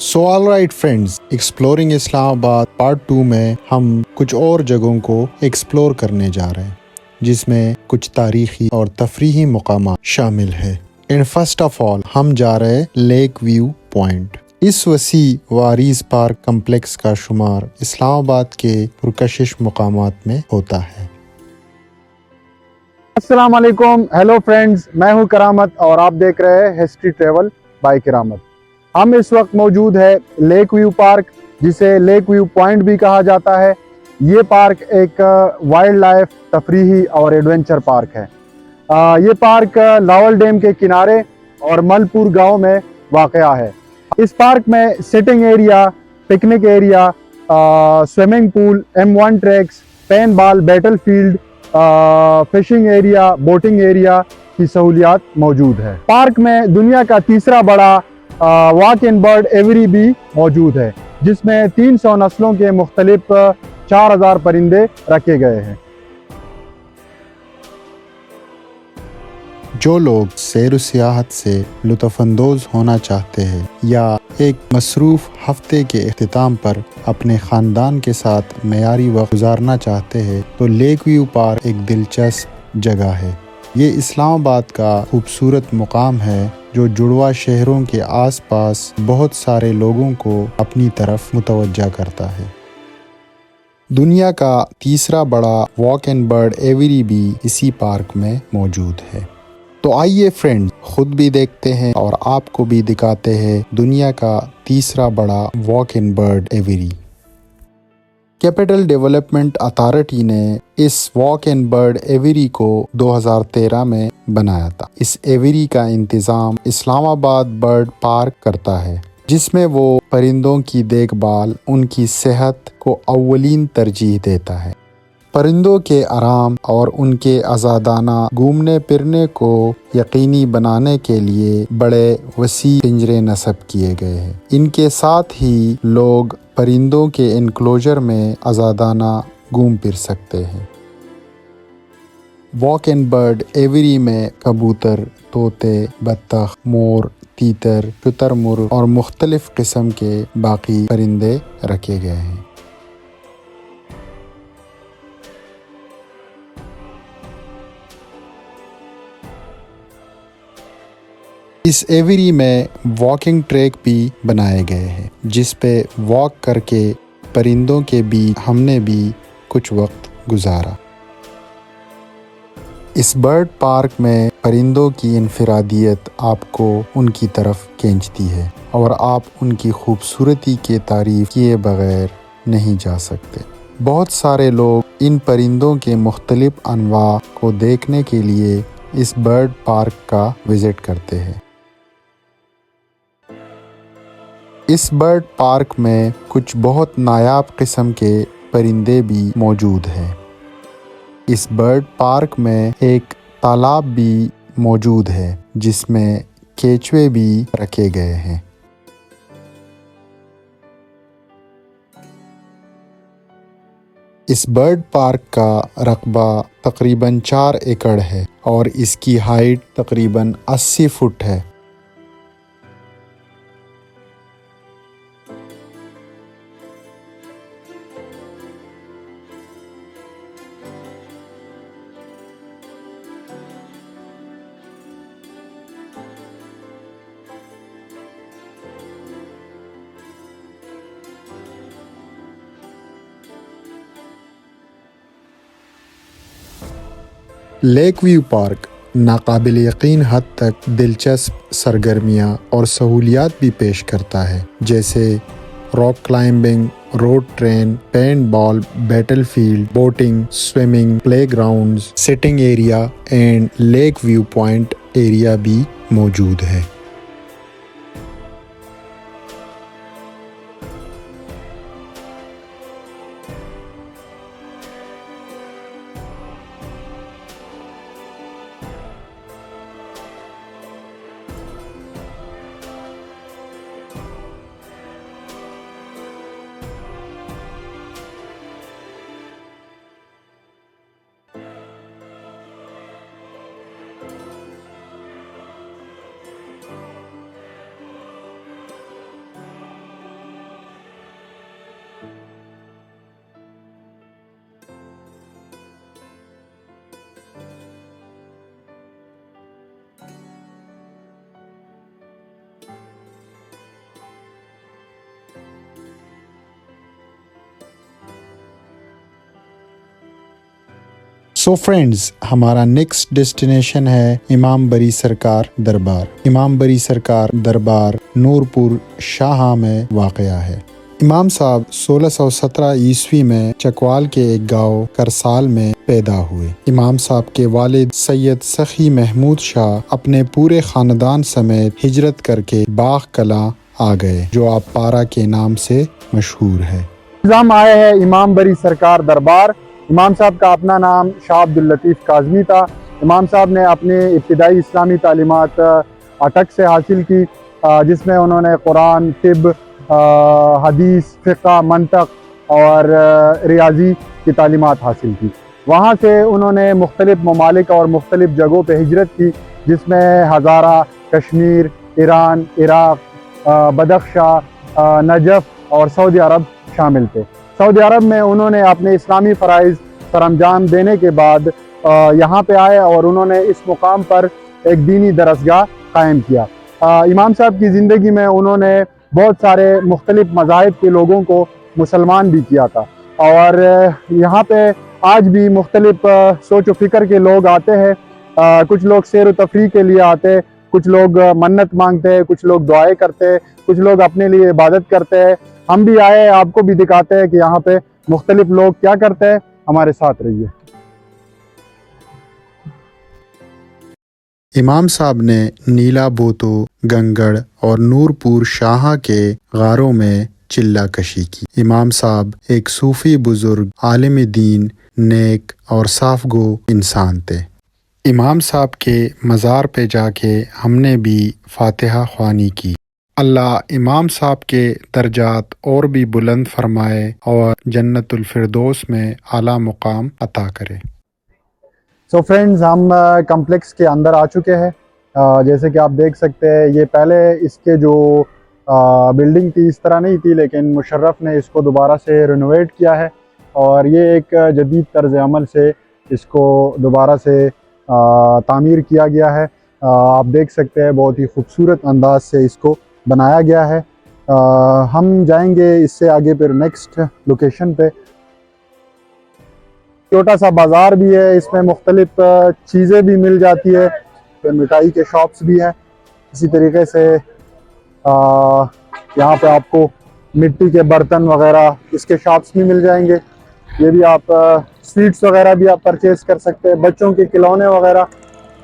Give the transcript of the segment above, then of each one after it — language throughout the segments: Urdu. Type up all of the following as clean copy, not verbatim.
سو آل رائٹ فرینڈز، ایکسپلورنگ اسلام آباد پارٹ 2 میں ہم کچھ اور جگہوں کو ایکسپلور کرنے جا رہے ہیں، جس میں کچھ تاریخی اور تفریحی مقامات شامل ہیں۔ اینڈ فرسٹ آف آل ہم جا رہے ہیں لیک ویو پوائنٹ۔ اس وسیع و عریض پارک کمپلیکس کا شمار اسلام آباد کے پرکشش مقامات میں ہوتا ہے۔ السلام علیکم، ہیلو فرینڈز، میں ہوں کرامت اور آپ دیکھ رہے ہیں ہسٹری ٹریول بائی کرامت۔ ہم اس وقت موجود ہے لیک ویو پارک، جسے لیک ویو پوائنٹ بھی کہا جاتا ہے۔ یہ پارک ایک وائلڈ لائف تفریحی اور ایڈونچر پارک ہے۔ یہ پارک لاول ڈیم کے کنارے اور مل پور گاؤں میں واقع ہے۔ اس پارک میں sitting area, picnic area, swimming pool, M1 tracks, paint بال battle field, fishing area, boating area کی سہولیات موجود ہے۔ پارک میں دنیا کا تیسرا بڑا واک ان برڈ ایوری بھی موجود ہے، جس میں 300 نسلوں کے مختلف 4000 پرندے رکھے گئے ہیں۔ جو لوگ سیر و سیاحت سے لطف اندوز ہونا چاہتے ہیں یا ایک مصروف ہفتے کے اختتام پر اپنے خاندان کے ساتھ معیاری وقت گزارنا چاہتے ہیں تو لیک ویو پارک ایک دلچسپ جگہ ہے۔ یہ اسلام آباد کا خوبصورت مقام ہے جو جڑواں شہروں کے آس پاس بہت سارے لوگوں کو اپنی طرف متوجہ کرتا ہے۔ دنیا کا تیسرا بڑا واک اینڈ برڈ ایوری بھی اسی پارک میں موجود ہے۔ تو آئیے فرینڈ، خود بھی دیکھتے ہیں اور آپ کو بھی دکھاتے ہیں دنیا کا تیسرا بڑا walk and bird every. Capital development authority نے اس واک اینڈ برڈ ایوری کو 2013 میں بنایا تھا۔ اس ایوری کا انتظام اسلام آباد برڈ پارک کرتا ہے، جس میں وہ پرندوں کی دیکھ بھال، ان کی صحت کو اولین ترجیح دیتا ہے۔ پرندوں کے آرام اور ان کے آزادانہ گھومنے پھرنے کو یقینی بنانے کے لیے بڑے وسیع پنجرے نصب کیے گئے ہیں۔ ان کے ساتھ ہی لوگ پرندوں کے انکلوژر میں آزادانہ گھوم پھر سکتے ہیں۔ واک اینڈ برڈ ایوری میں کبوتر، طوطے، بطخ، مور، تیتر، شتر مرغ اور مختلف قسم کے باقی پرندے رکھے گئے ہیں۔ اس ایوری میں واکنگ ٹریک بھی بنائے گئے ہیں، جس پہ واک کر کے پرندوں کے بیچ ہم نے بھی کچھ وقت گزارا۔ اس برڈ پارک میں پرندوں کی انفرادیت آپ کو ان کی طرف کھینچتی ہے اور آپ ان کی خوبصورتی کی تعریف کیے بغیر نہیں جا سکتے۔ بہت سارے لوگ ان پرندوں کے مختلف انواع کو دیکھنے کے لیے اس برڈ پارک کا وزٹ کرتے ہیں۔ اس برڈ پارک میں کچھ بہت نایاب قسم کے پرندے بھی موجود ہیں۔ اس برڈ پارک میں ایک تالاب بھی موجود ہے، جس میں کیچوے بھی رکھے گئے ہیں۔ اس برڈ پارک کا رقبہ تقریباً 4 ایکڑ ہے اور اس کی ہائٹ تقریباً 80 فٹ ہے۔ لیک ویو پارک ناقابل یقین حد تک دلچسپ سرگرمیاں اور سہولیات بھی پیش کرتا ہے، جیسے rock climbing, road train, pain ball battle field, boating, swimming, playgrounds, sitting area and lake view point area بھی موجود ہے۔ سو فرینڈز، ہمارا نیکسٹ ڈیسٹینیشن ہے امام بری سرکار دربار۔ امام بری سرکار دربار نورپور شاہاں میں واقع ہے۔ امام صاحب 1617 عیسوی میں چکوال کے ایک گاؤں کرسال میں پیدا ہوئے۔ امام صاحب کے والد سید سخی محمود شاہ اپنے پورے خاندان سمیت ہجرت کر کے باغ کلاں آ گئے، جو اب پارا کے نام سے مشہور ہے۔ ہم آئے ہیں امام بری سرکار دربار۔ امام صاحب کا اپنا نام شاہ عبداللطیف کاظمی تھا۔ امام صاحب نے اپنی ابتدائی اسلامی تعلیمات اٹک سے حاصل کی، جس میں انہوں نے قرآن، طب، حدیث، فقہ، منطق اور ریاضی کی تعلیمات حاصل کی۔ وہاں سے انہوں نے مختلف ممالک اور مختلف جگہوں پہ ہجرت کی، جس میں ہزارہ، کشمیر، ایران، عراق، بدخشاں، نجف اور سعودی عرب شامل تھے۔ سعودی عرب میں انہوں نے اپنے اسلامی فرائض سر انجام دینے کے بعد یہاں پہ آئے اور انہوں نے اس مقام پر ایک دینی درسگاہ قائم کیا۔ امام صاحب کی زندگی میں انہوں نے بہت سارے مختلف مذاہب کے لوگوں کو مسلمان بھی کیا تھا، اور یہاں پہ آج بھی مختلف سوچ و فکر کے لوگ آتے ہیں۔ کچھ لوگ سیر و تفریح کے لیے آتے ہیں، کچھ لوگ منت مانگتے ہیں، کچھ لوگ دعائیں کرتے ہیں، کچھ لوگ اپنے لیے عبادت کرتے ہیں۔ ہم بھی آئے، آپ کو بھی دکھاتے ہیں کہ یہاں پہ مختلف لوگ کیا کرتے ہیں۔ ہمارے ساتھ رہیے۔ امام صاحب نے نیلا بوتو، گنگڑ اور نورپور شاہاں کے غاروں میں چلہ کشی کی۔ امام صاحب ایک صوفی بزرگ، عالم دین، نیک اور صاف گو انسان تھے۔ امام صاحب کے مزار پہ جا کے ہم نے بھی فاتحہ خوانی کی۔ اللہ امام صاحب کے درجات اور بھی بلند فرمائے اور جنت الفردوس میں اعلیٰ مقام عطا کرے۔ سو فرینڈز، ہم کمپلیکس کے اندر آ چکے ہیں۔ جیسے کہ آپ دیکھ سکتے ہیں، یہ پہلے اس کے جو بلڈنگ تھی اس طرح نہیں تھی، لیکن مشرف نے اس کو دوبارہ سے رینوویٹ کیا ہے، اور یہ ایک جدید طرز عمل سے اس کو دوبارہ سے تعمیر کیا گیا ہے۔ آپ دیکھ سکتے ہیں بہت ہی خوبصورت انداز سے اس کو بنایا گیا ہے۔ ہم جائیں گے اس سے آگے پھر نیکسٹ لوکیشن پہ۔ چھوٹا سا بازار بھی ہے، اس میں مختلف چیزیں بھی مل جاتی ہے، مٹھائی کے شاپس بھی ہیں۔ اسی طریقے سے یہاں پہ آپ کو مٹی کے برتن وغیرہ اس کے شاپس بھی مل جائیں گے۔ یہ بھی آپ سویٹس وغیرہ بھی آپ پرچیز کر سکتے ہیں، بچوں کے کھلونے وغیرہ،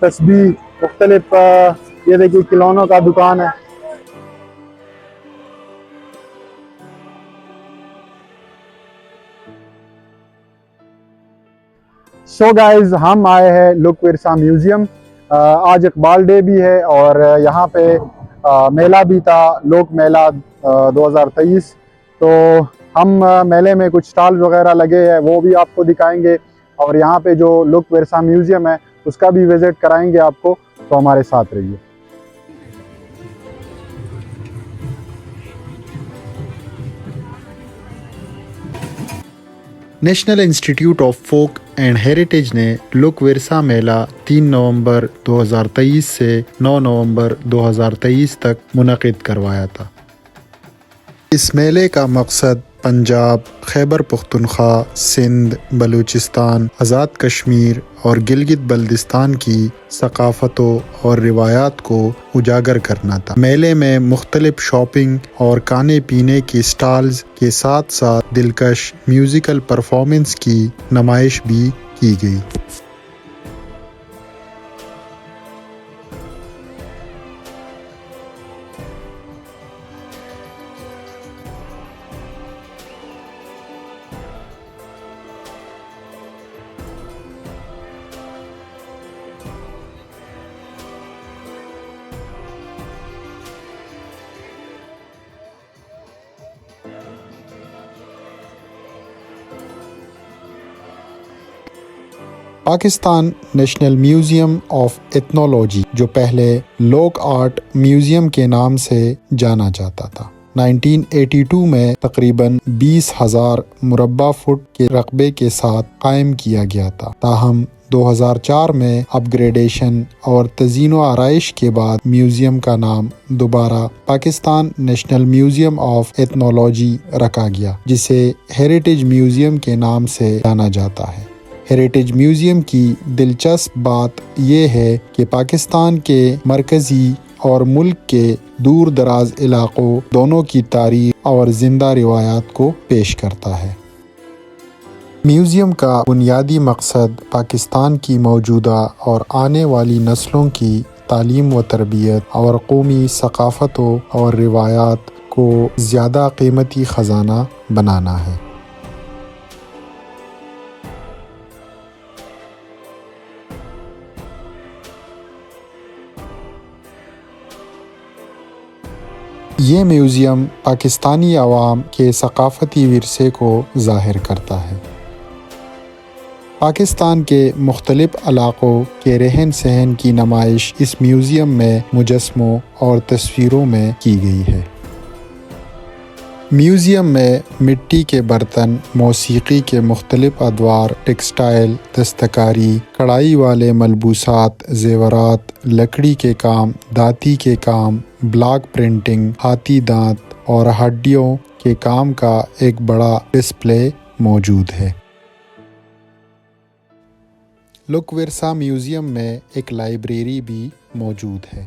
تسبیح، مختلف یہ دیکھیے کھلونوں کا دکان ہے۔ سو گائز، ہم آئے ہیں لوک ورثہ میوزیم۔ آج اقبال ڈے بھی ہے، اور یہاں پہ میلہ بھی تھا، لوک میلہ 2023۔ تو ہم میلے میں کچھ سٹال وغیرہ لگے ہیں، وہ بھی آپ کو دکھائیں گے، اور یہاں پہ جو لوک ورثہ میوزیم ہے اس کا بھی وزٹ کرائیں گے آپ کو۔ تو ہمارے ساتھ رہیے۔ National institute of folk and heritage نے لوک ورثہ میلہ 3 نومبر 2023 سے 9 نومبر 2023 تک منعقد کروایا تھا۔ اس میلے کا مقصد پنجاب، خیبر پختونخوا، سندھ، بلوچستان، آزاد کشمیر اور گلگت بلتستان کی ثقافتوں اور روایات کو اجاگر کرنا تھا۔ میلے میں مختلف شاپنگ اور کھانے پینے کی سٹالز کے ساتھ ساتھ دلکش میوزیکل پرفارمنس کی نمائش بھی کی گئی۔ Pakistan national museum of ethnology, جو پہلے لوک آرٹ میوزیم کے نام سے جانا جاتا تھا، 1982 میں تقریباً 20,000 مربع فٹ کے رقبے کے ساتھ قائم کیا گیا تھا۔ تاہم 2004 میں اپ گریڈیشن اور تزئین و آرائش کے بعد میوزیم کا نام دوبارہ Pakistan national museum of ethnology رکھا گیا، جسے ہیریٹیج میوزیم کے نام سے جانا جاتا ہے۔ ہیریٹیج میوزیم کی دلچسپ بات یہ ہے کہ پاکستان کے مرکزی اور ملک کے دور دراز علاقوں دونوں کی تاریخ اور زندہ روایات کو پیش کرتا ہے۔ میوزیم کا بنیادی مقصد پاکستان کی موجودہ اور آنے والی نسلوں کی تعلیم و تربیت اور قومی ثقافتوں اور روایات کو زیادہ قیمتی خزانہ بنانا ہے۔ یہ میوزیم پاکستانی عوام کے ثقافتی ورثے کو ظاہر کرتا ہے۔ پاکستان کے مختلف علاقوں کے رہن سہن کی نمائش اس میوزیم میں مجسموں اور تصویروں میں کی گئی ہے۔ میوزیم میں مٹی کے برتن، موسیقی کے مختلف ادوار، ٹیکسٹائل، دستکاری، کڑھائی والے ملبوسات، زیورات، لکڑی کے کام، دھاتی کے کام، بلاک پرنٹنگ، ہاتھی دانت اور ہڈیوں کے کام کا ایک بڑا ڈسپلے موجود ہے۔ لوک ورثہ میوزیم میں ایک لائبریری بھی موجود ہے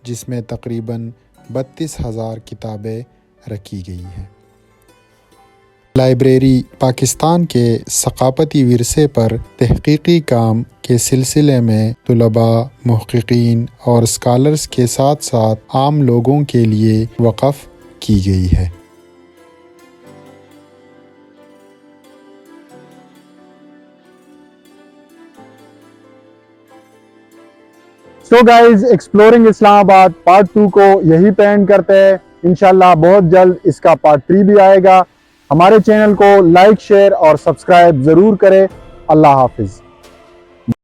جس میں تقریباً 32,000 کتابیں رکھی گئی ہیں۔ لائبریری پاکستان کے ثقافتی ورثے پر تحقیقی کام کے سلسلے میں طلباء، محققین اور اسکالرز کے ساتھ ساتھ عام لوگوں کے لیے وقف کی گئی ہے۔ سو گائز، ایکسپلورنگ اسلام آباد پارٹ 2 کو یہی پہ اینڈ کرتے ہیں۔ انشاءاللہ بہت جلد اس کا پارٹ 3 بھی آئے گا۔ ہمارے چینل کو لائک، شیئر اور سبسکرائب ضرور کریں۔ اللہ حافظ۔